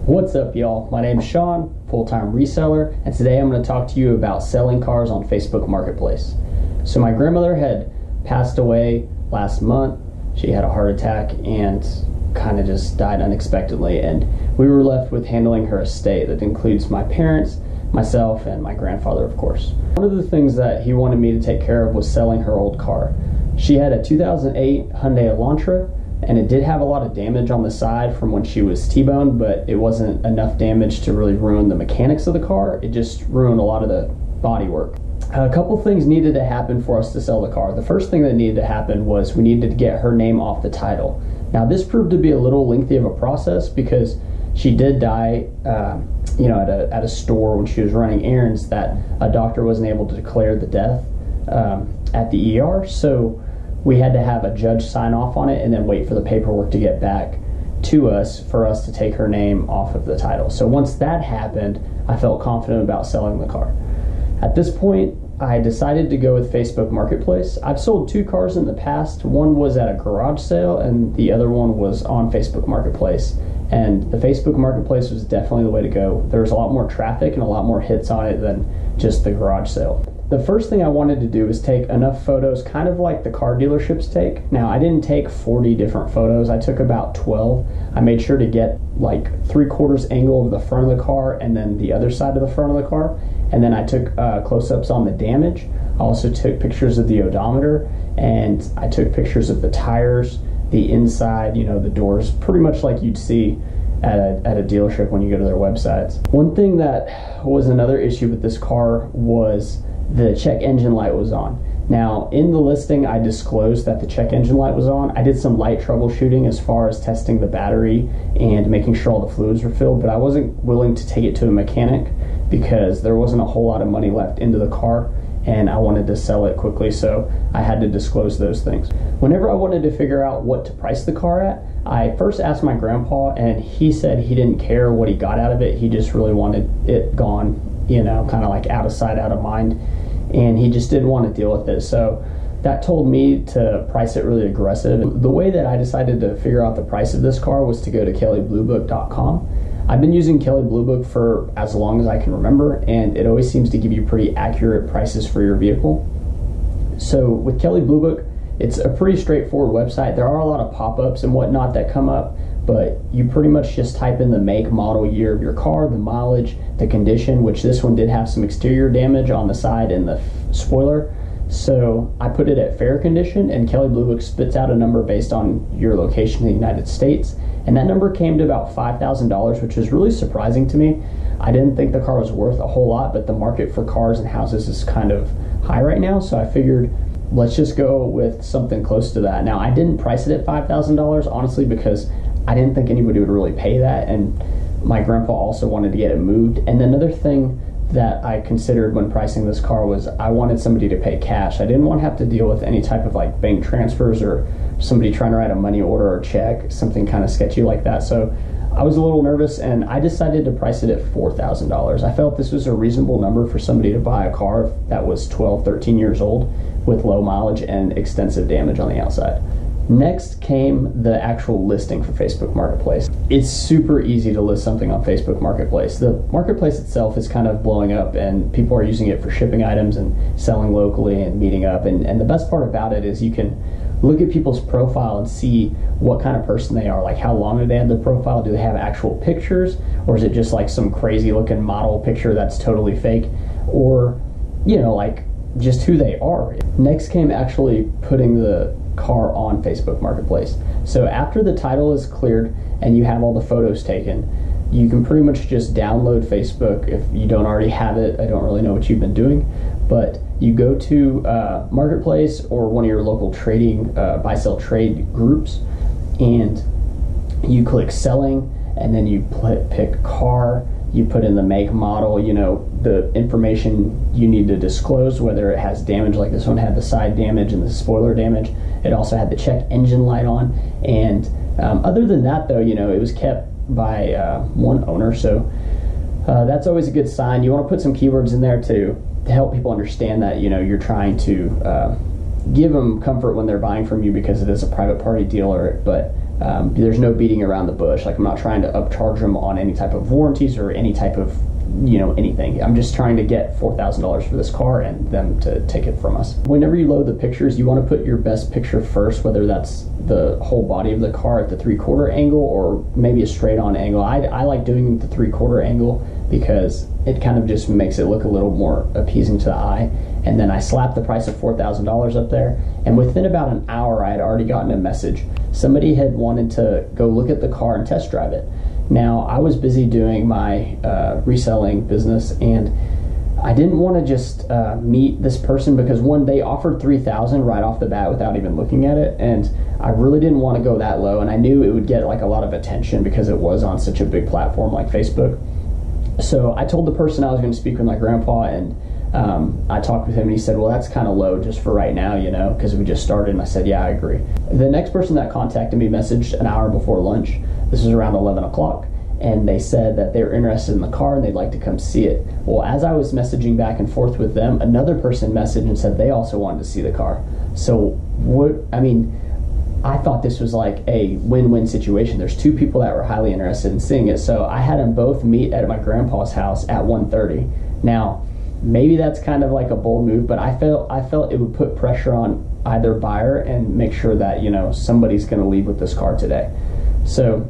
What's up, y'all? My name's Sean, full-time reseller, and today I'm going to talk to you about selling cars on Facebook Marketplace. So my grandmother had passed away last month. She had a heart attack and kind of just died unexpectedly, and we were left with handling her estate. That includes my parents, myself, and my grandfather, of course. One of the things that he wanted me to take care of was selling her old car. She had a 2008 Hyundai Elantra, and it did have a lot of damage on the side from when she was T-boned, but it wasn't enough damage to really ruin the mechanics of the car. It just ruined a lot of the bodywork. A couple things needed to happen for us to sell the car. The first thing that needed to happen was we needed to get her name off the title. Now this proved to be a little lengthy of a process because she did die at a store when she was running errands that a doctor wasn't able to declare the death at the ER. So we had to have a judge sign off on it and then wait for the paperwork to get back to us for us to take her name off of the title. So once that happened, I felt confident about selling the car. At this point, I decided to go with Facebook Marketplace. I've sold two cars in the past. One was at a garage sale and the other one was on Facebook Marketplace. And the Facebook Marketplace was definitely the way to go. There was a lot more traffic and a lot more hits on it than just the garage sale. The first thing I wanted to do was take enough photos, kind of like the car dealerships take. Now, I didn't take 40 different photos. I took about 12. I made sure to get like 3/4 angle of the front of the car and then the other side of the front of the car. And then I took close-ups on the damage. I also took pictures of the odometer, and I took pictures of the tires, the inside, the doors, pretty much like you'd see at a dealership when you go to their websites. One thing that was another issue with this car was the check engine light was on. Now, in the listing, I disclosed that the check engine light was on. I did some light troubleshooting as far as testing the battery and making sure all the fluids were filled, but I wasn't willing to take it to a mechanic because there wasn't a whole lot of money left into the car and I wanted to sell it quickly, so I had to disclose those things. Whenever I wanted to figure out what to price the car at, I first asked my grandpa, and he said he didn't care what he got out of it. He just really wanted it gone, kind of like out of sight, out of mind, and he just didn't want to deal with it. So that told me to price it really aggressive. The way that I decided to figure out the price of this car was to go to kellybluebook.com. I've been using Kelley Blue Book for as long as I can remember, and it always seems to give you pretty accurate prices for your vehicle. So with Kelley Blue Book, it's a pretty straightforward website. There are a lot of pop-ups and whatnot that come up, but you pretty much just type in the make, model, year of your car, the mileage, the condition, which this one did have some exterior damage on the side and the spoiler. So I put it at fair condition, and Kelley Blue Book spits out a number based on your location in the United States. And that number came to about $5,000, which is really surprising to me. I didn't think the car was worth a whole lot, but the market for cars and houses is kind of high right now. So I figured, let's just go with something close to that. Now, I didn't price it at $5,000, honestly, because I didn't think anybody would really pay that. And my grandpa also wanted to get it moved. And another thing that I considered when pricing this car was I wanted somebody to pay cash. I didn't want to have to deal with any type of like bank transfers or somebody trying to write a money order or check, something kind of sketchy like that. So I was a little nervous, and I decided to price it at $4,000. I felt this was a reasonable number for somebody to buy a car that was 12, 13 years old with low mileage and extensive damage on the outside. Next came the actual listing for Facebook Marketplace. It's super easy to list something on Facebook Marketplace. The marketplace itself is kind of blowing up, and people are using it for shipping items and selling locally and meeting up. And the best part about it is you can look at people's profile and see what kind of person they are. Like, how long do they have their profile? Do they have actual pictures? Or is it just like some crazy looking model picture that's totally fake? Or, like just who they are. Next came actually putting the car on Facebook Marketplace. So after the title is cleared and you have all the photos taken, you can pretty much just download Facebook if you don't already have it. I don't really know what you've been doing, but you go to Marketplace or one of your local trading buy-sell trade groups, and you click selling, and then you pick car. You put in the make, model, the information you need to disclose, whether it has damage, like this one had the side damage and the spoiler damage. It also had the check engine light on. And other than that, though, it was kept by one owner. So that's always a good sign. You want to put some keywords in there to help people understand that, you're trying to give them comfort when they're buying from you because it is a private party dealer, but there's no beating around the bush. Like, I'm not trying to upcharge them on any type of warranties or any type of, anything. I'm just trying to get $4,000 for this car and them to take it from us. Whenever you load the pictures, you want to put your best picture first, whether that's the whole body of the car at the 3/4 angle or maybe a straight on angle. I like doing the 3/4 angle because it kind of just makes it look a little more appeasing to the eye. And then I slapped the price of $4,000 up there, and within about an hour I had already gotten a message. Somebody had wanted to go look at the car and test drive it. Now, I was busy doing my reselling business, and I didn't want to just meet this person because, one, they offered $3,000 right off the bat without even looking at it, and I really didn't want to go that low, and I knew it would get like a lot of attention because it was on such a big platform like Facebook. So I told the person I was going to speak with my grandpa, and I talked with him, and he said, well, that's kind of low just for right now, because we just started. And I said, yeah, I agree. The next person that contacted me messaged an hour before lunch. This was around 11 o'clock. And they said that they were interested in the car and they'd like to come see it. Well, as I was messaging back and forth with them, another person messaged and said they also wanted to see the car. So I thought this was like a win-win situation. There's two people that were highly interested in seeing it. So I had them both meet at my grandpa's house at 1:30. Now, maybe that's kind of like a bold move, but I felt it would put pressure on either buyer and make sure that, somebody's going to leave with this car today. So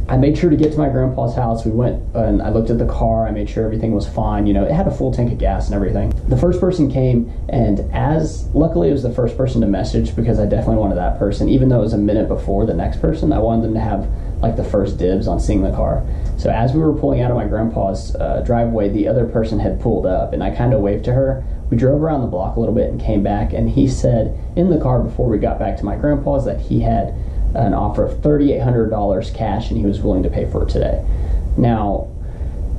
I made sure to get to my grandpa's house. We went and I looked at the car. I made sure everything was fine. It had a full tank of gas and everything. The first person came, and luckily it was the first person to message because I definitely wanted that person, even though it was a minute before the next person. I wanted them to have like the first dibs on seeing the car. So as we were pulling out of my grandpa's driveway, the other person had pulled up, and I kind of waved to her. We drove around the block a little bit and came back, and he said in the car before we got back to my grandpa's that he had an offer of $3,800 cash and he was willing to pay for it today. Now,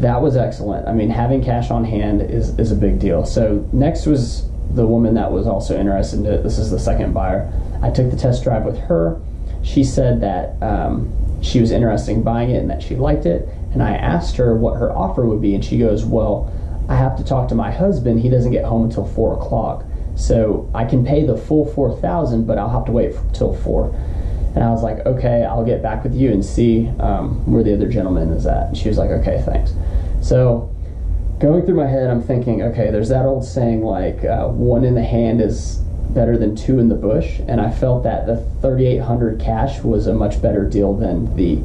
that was excellent. I mean, having cash on hand is a big deal. So next was the woman that was also interested in it. This is the second buyer. I took the test drive with her. She said that she was interested in buying it and that she liked it, and I asked her what her offer would be, and she goes, well, I have to talk to my husband. He doesn't get home until 4 o'clock, so I can pay the full $4,000, but I'll have to wait till 4. And I was like, okay, I'll get back with you and see where the other gentleman is at. And she was like, okay, thanks. So going through my head, I'm thinking, okay, there's that old saying like one in the hand is better than two in the bush. And I felt that the $3,800 cash was a much better deal than the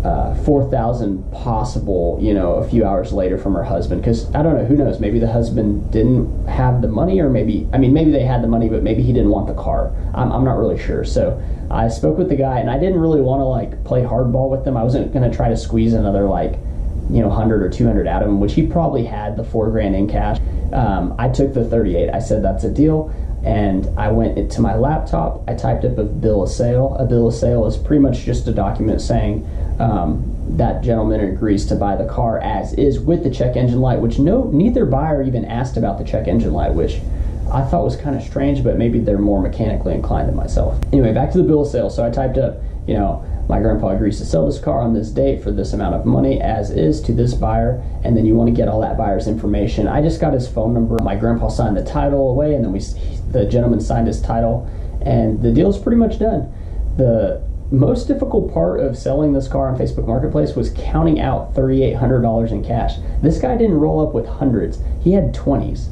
$4,000 possible, a few hours later from her husband. Because I don't know, who knows? Maybe the husband didn't have the money, or maybe they had the money, but maybe he didn't want the car. I'm not really sure. So I spoke with the guy, and I didn't really want to like play hardball with him. I wasn't going to try to squeeze another 100 or 200 out of him, which he probably had the $4,000 in cash. I took the 38. I said that's a deal. And I went to my laptop. I typed up a bill of sale. A bill of sale is pretty much just a document saying that gentleman agrees to buy the car as is with the check engine light, which neither buyer even asked about the check engine light, which I thought was kind of strange, but maybe they're more mechanically inclined than myself. Anyway, back to the bill of sale. So I typed up, my grandpa agrees to sell this car on this date for this amount of money as is to this buyer, and then you want to get all that buyer's information. I just got his phone number. My grandpa signed the title away, and then the gentleman signed his title, and the deal's pretty much done. The most difficult part of selling this car on Facebook Marketplace was counting out $3,800 in cash. This guy didn't roll up with hundreds. He had 20s.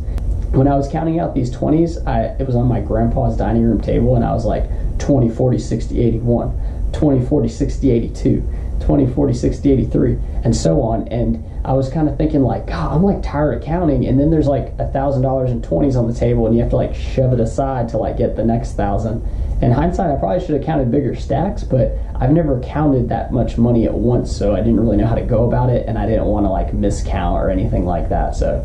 When I was counting out these 20s, it was on my grandpa's dining room table, and I was like 20, 40, 60, 81, 20, 40, 60, 82, 20, 40, 60, 83, and so on. And I was kind of thinking like, God, I'm like tired of counting. And then there's like $1,000 in 20s on the table, and you have to like shove it aside to like get the next 1,000. In hindsight, I probably should have counted bigger stacks, but I've never counted that much money at once, so I didn't really know how to go about it, and I didn't want to like miscount or anything like that. So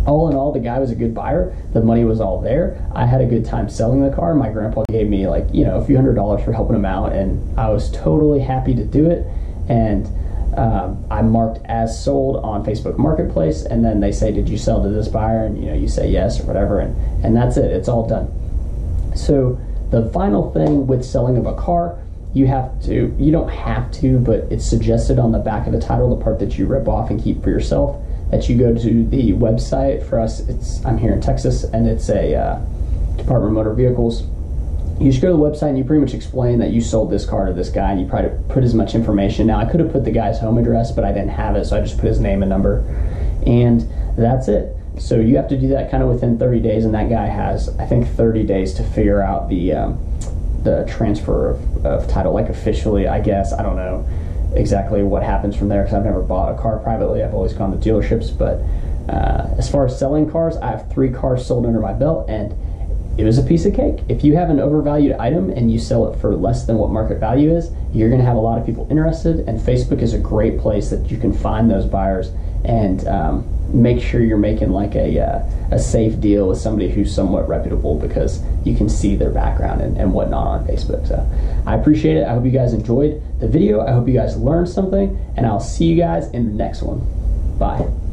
all in all, the guy was a good buyer. The money was all there. I had a good time selling the car. My grandpa gave me like, a few $100s for helping him out, and I was totally happy to do it. And I marked as sold on Facebook Marketplace, and then they say, did you sell to this buyer? And you say yes or whatever, and that's it. It's all done. So the final thing with selling of a car, you don't have to, but it's suggested on the back of the title, the part that you rip off and keep for yourself, that you go to the website. For us, I'm here in Texas, and it's a Department of Motor Vehicles. You just go to the website and you pretty much explain that you sold this car to this guy, and you probably put as much information. Now, I could have put the guy's home address, but I didn't have it, so I just put his name and number, and that's it. So you have to do that kind of within 30 days, and that guy has, I think, 30 days to figure out the transfer of title, like officially, I guess. I don't know exactly what happens from there because I've never bought a car privately. I've always gone to dealerships, but as far as selling cars, I have 3 cars sold under my belt, and it was a piece of cake. If you have an overvalued item and you sell it for less than what market value is, you're going to have a lot of people interested, and Facebook is a great place that you can find those buyers and make sure you're making like a safe deal with somebody who's somewhat reputable, because you can see their background and whatnot on Facebook. So I appreciate it. I hope you guys enjoyed the video. I hope you guys learned something, and I'll see you guys in the next one. Bye.